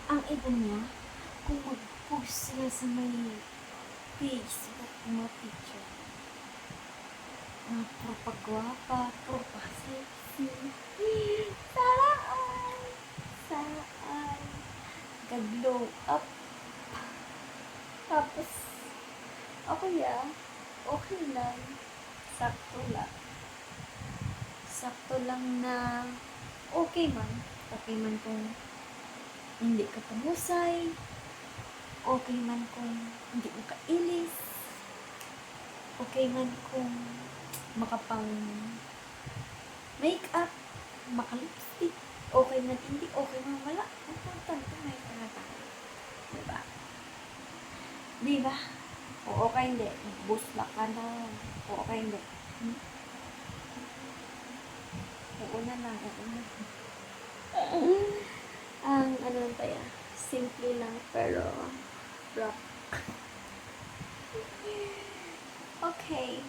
Ang iba niya, kung mag-post sila sa may Facebook, mga picture, puro pagwapa, puro pa-sexy. Saan? Saan? Gag-glow up. Tapos, okay lang. Sakto lang. Sakto lang na okay man. Okay man kung hindi ka pahusay. Okay man kung hindi mo kailis. Okay man kung makapang makeup, makalipstick. Okay man hindi, okay man wala. Importante may talaga. Diba? Diba? O okay hindi. Busla ka na. O okay hindi. Oo na lang. Oo na. Ang ano lang tayo. Simple lang pero rock. Okay.